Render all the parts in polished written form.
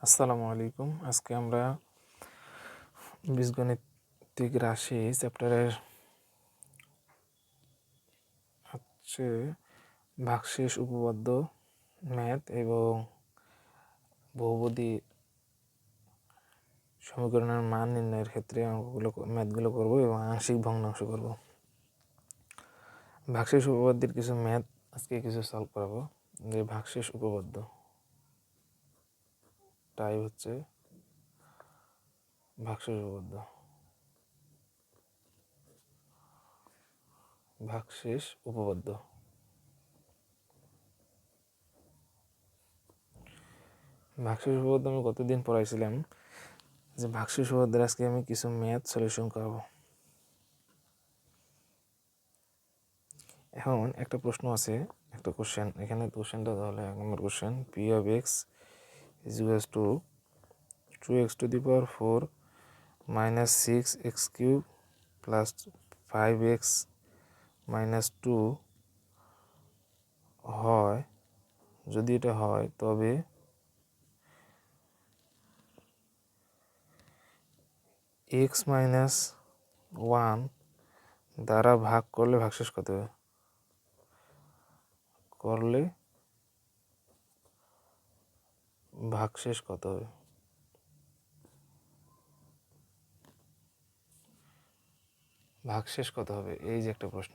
আসসালামু আলাইকুম। আজকে আমরা বীজগণিতিক রাশি চ্যাপ্টারের হচ্ছে ভাগশেষ, উপপাদ্য, ম্যাথ এবং বহুপদী সমীকরণের মান নির্ণয়ের ক্ষেত্রে ম্যাথগুলো করব এবং আংশিক ভগ্নাংশ করব। ভাগশেষ উপপাদ্যের কিছু ম্যাথ আজকে কিছু সলভ করাবো। যে ভাগশেষ উপপাদ্য টাই হচ্ছে ভাগশেষ উপপাদ্য। ভাগশেষ উপপাদ্য ভাগশেষ উপপাদ্য আমি কতদিন পড়াইছিলাম যে ভাগশেষ উপপাদ্যের আজকে আমি কিছু ম্যাথ সলিউশন করাবো। এখন একটা প্রশ্ন আছে, একটা কোশ্চেন। এখানে কোশ্চেনটা তাহলে 1 নম্বর question, P of X is equals to 2x to the power 4 minus 6x cube plus 5x minus 2 হয়। যদি এটা হয় তবে x মাইনাস 1 দ্বারা ভাগ করলে ভাগশেষ কত হবে? ভাগশেষ কত হবে? ভাগশেষ কত হবে, এই যে একটা প্রশ্ন।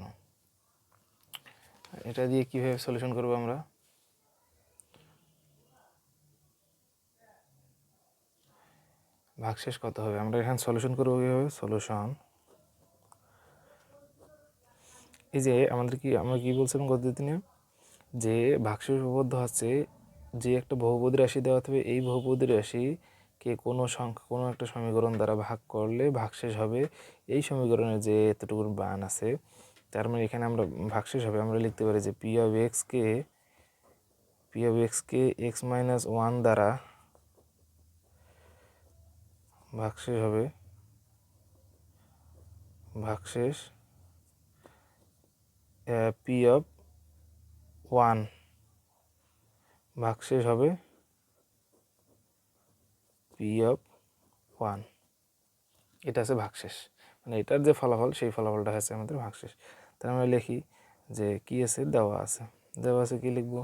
এটা দিয়ে কিভাবে সলিউশন করব আমরা? ভাগশেষ কত হবে আমরা এখানে সলিউশন করবো কীভাবে? সলিউশন, এই যে আমরা কি বলছিলাম গত দিনে, যে ভাগশেষ উপপাদ্য হচ্ছে যে একটা বহুপদী রাশি দেওয়া হবে, এই বহুপদী রাশিকে কোনো একটা সমীকরণ দ্বারা ভাগ করলে ভাগশেষ হবে। এই সমীকরণে যে এতটুকু মান আছে, তার মানে এখানে আমরা ভাগশেষ হবে আমরা লিখতে পারি যে পি অফ এক্সকে এক্স মাইনাস 1 দ্বারা ভাগশেষ হবে। ভাগশেষ পি অফ 1 ভাগশেষ হবে পি অফ 1। এটা আছে ভাগশেষ, মানে এটার যে ফলাফল সেই ফলাফলটা হচ্ছে আমাদের ভাগশেষ। তাহলে আমরা লিখি যে কি আছে, দেওয়া আছে কি লিখব?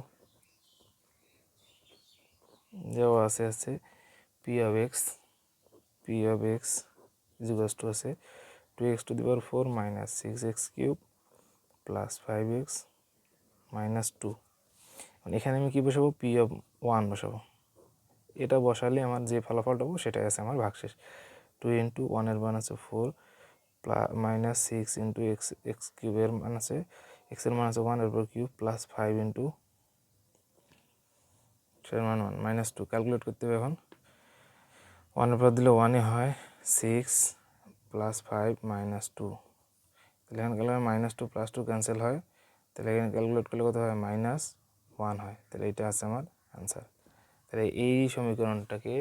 দেওয়া আছে P of X is equals two আছে 2x to the power 4 minus 6x cube plus 5x minus 2। এখানে আমি কি বসাবো? পি অফ 1 বসাবো। এটা বসালে আমার যে ফলাফলটা পাবো সেটাই আছে আমার ভাগশেষ। 2 ইন্টু 1 এর মান আছে 4 মাইনাস 6 ইন্টু এক্স কিউবের মান আছে, এক্সের মান আছে 1 এর উপর কিউব প্লাস 5 ইন্টু সেটার মান 1 মাইনাস 2। ক্যালকুলেট করতে হবে এখন। 1 এর পর দিলে 1-ই হয়, 6 প্লাস 5 মাইনাস 2। তাহলে এখানে গেলে মাইনাস 2 প্লাস 2 ক্যান্সেল হয়, তাহলে এখানে ক্যালকুলেট করলে কত হয়? মাইনাস 1 হয়। তাহলে এটা আছে আমার অ্যান্সার। তাহলে এই সমীকরণটাকে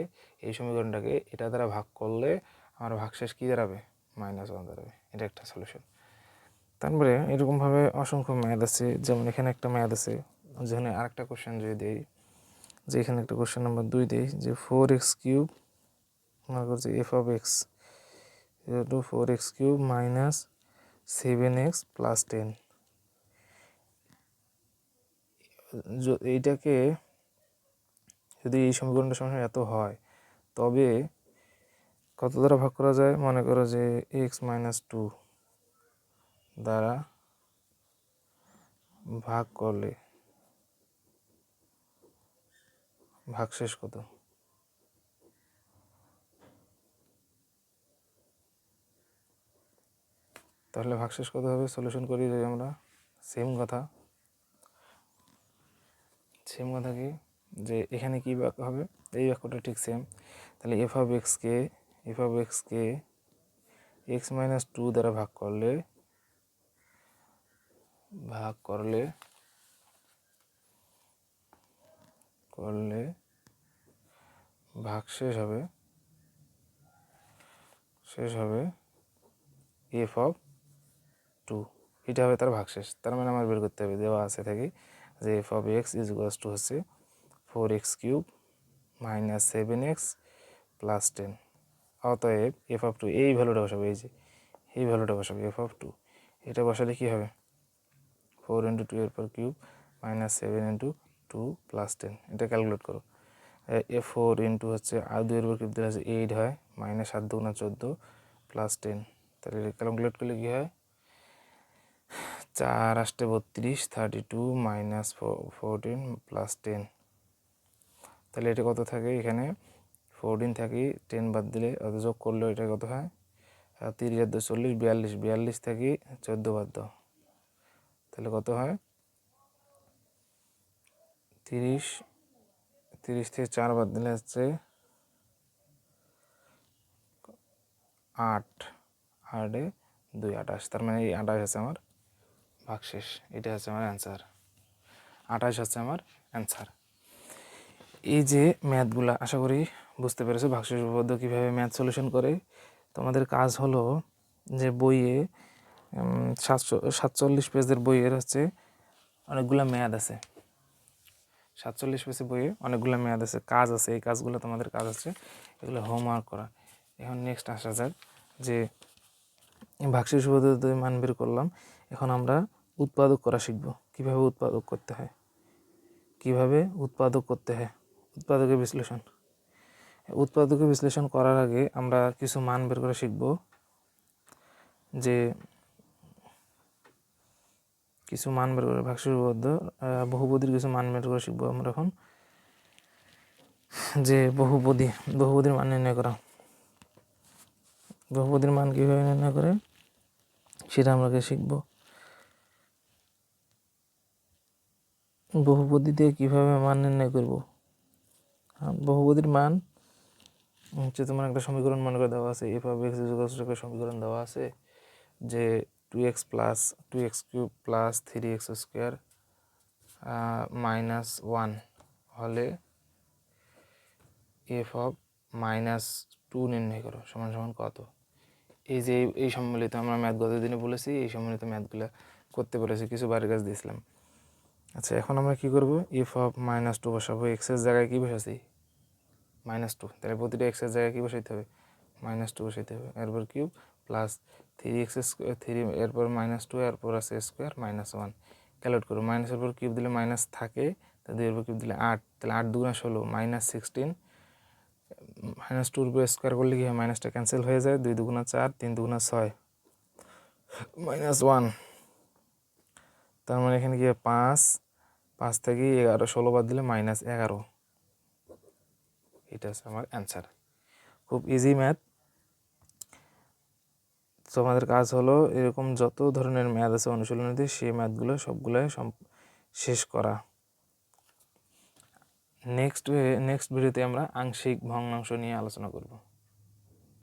এটা দ্বারা ভাগ করলে আমার ভাগশেষ কী দাঁড়াবে? -1 দাঁড়াবে। এটা একটা সলিউশন। তারপরে এরকমভাবে অসংখ্য ম্যাথ আছে, যেমন এখানে একটা ম্যাথ আছে। যেখানে আরেকটা কোশ্চেন যদি দিই, যে এখানে একটা কোশ্চেন নাম্বার 2 দিই, যে 4x কিউব মনে করছি f of x two 4x cube minus 7x plus 10। এইটাকে যদি এই সমীকরণটা সমান এত হয়, তবে কত দ্বারা ভাগ করা যায়? মনে করো যে এক্স মাইনাস 2 দ্বারা ভাগ করলে ভাগশেষ কত? তাহলে ভাগশেষ কত হবে? সলিউশন করি যদি আমরা, সেম কথা কি, যে এখানে কি হবে? এই বাক্যটা ঠিক সেম। তাহলে এফ অফ এক্সকে এক্স মাইনাস 2 দ্বারা ভাগ করলে ভাগশেষ হবে এফ অফ 2। এটা হবে তার ভাগশেষ। তার মানে আমার বের করতে হবে, দেওয়া আছে থেকে, যে F of X is equals two হচ্ছে 4x cube minus 7x plus 10। অতএব এফ অফ টু এই ভ্যালুটা বসাবো, এই ভ্যালুটা বসাবো এফ অফ টু। এটা বসালে কী হবে 4 × 2 এর পর কিউব মাইনাস 7 × 2 প্লাস 10। এটা ক্যালকুলেট করো। 4 ইন্টু হচ্ছে আর 2 এর উপর কিউব দিলে হচ্ছে 8 হয়, মাইনাস 7 × 14 প্লাস 10। তাহলে এটা ক্যালকুলেট করলে কী হয় 4 × 8 = 32, 32 মাইনাস 14 প্লাস 10। তাহলে এটা কত থাকে এখানে 14 থাকি 10 বাদ দিলে অত যোগ করলেও এটা কত হয় 30 আর 2 40 42, 42 থাকি 14 বাদ দাও তাহলে কত হয় 30, 30 থেকে 4 বাদ দিলে হচ্ছে 8, 8 2 28। তার মানে এই 28 হচ্ছে আমার ভাগশেষ। এটা হচ্ছে আমার অ্যান্সার, 28 হচ্ছে আমার অ্যান্সার। এই যে ম্যাথগুলো আশা করি বুঝতে পেরেছো ভাগশেষ উপপাদ্য কীভাবে ম্যাথ সলিউশন করে। তোমাদের কাজ হলো যে বইয়ে 47 পেজের বইয়ের হচ্ছে অনেকগুলো ম্যাথ আছে, 47 পেজের বইয়ে অনেকগুলো ম্যাথ আছে, কাজ আছে। এই কাজগুলো তোমাদের কাজ আছে, এগুলো হোমওয়ার্ক করা। এখন নেক্সট আসা যাক যে ভাগশেষ উপপাদ্যতে মান বের করলাম, এখন আমরা উৎপাদক করা শিখব। কীভাবে উৎপাদক করতে হয়, কিভাবে উৎপাদক করতে হয়, উৎপাদকের বিশ্লেষণ। উৎপাদকের বিশ্লেষণ করার আগে আমরা কিছু মান বের করে শিখব, যে কিছু মান বের করে ভাগশেষ উপপাদ্য বহুপদীর কিছু মান বের করে শিখবো আমরা এখন। যে বহুপদীর মান নির্ণয় করা, বহুপদীর মান কীভাবে নির্ণয় করে সেটা আমরা শিখব। বহুপদীতে কীভাবে মান নির্ণয় করব, বহুপদীর মান হচ্ছে তোমার একটা সমীকরণ মনে করে দেওয়া আছে, এফ অফ এক্স = সমীকরণ দেওয়া আছে যে 2x + 2x³ + 3x² -1 হলে এফ অফ -2 নির্ণয় করো সমান সমান কত। এই যে এই সম্মিলিত আমরা ম্যাথ গত দিনে বলেছি, এই সম্মিলিত ম্যাথগুলো করতে বলেছি, কিছু বাড়ির কাজ দিয়েছিলাম। আচ্ছা এখন আমরা কি করব, এফ অফ -2 বসাবো, এক্সের জায়গায় কি বসাছি -2, তাহলে প্রতিটা এক্সের জায়গায় কি বসাইতে হবে -2 বসাইতে হবে। এরপর কিউব প্লাস 3x², 3 এরপর -2 এরপর আছে স্কোয়ার -1 ক্যালকুলেট করবো। মাইনাসের পর কিউব দিলে মাইনাস থাকে, তা 2 এর পর কিউব দিলে 8, তাহলে 8 × 2 = 16 -16, -2 এর উপর স্কোয়ার করলে কি হয় মাইনাসটা ক্যান্সেল হয়ে যায়, 2 × 2 = 4, 3 × 2 = 6 -1। তার মানে এখানে কি হয় 5 থেকে 11, 16 বাদ দিলে -11। এটা হচ্ছে আমার অ্যান্সার। খুব ইজি ম্যাথ। তো আমাদের কাজ হলো এরকম যত ধরনের ম্যাথ আছে অনুশীলনীতে সেই ম্যাথগুলো সবগুলোই শেষ করা। নেক্সট ভিডিওতে আমরা আংশিক ভগ্নাংশ নিয়ে আলোচনা করব।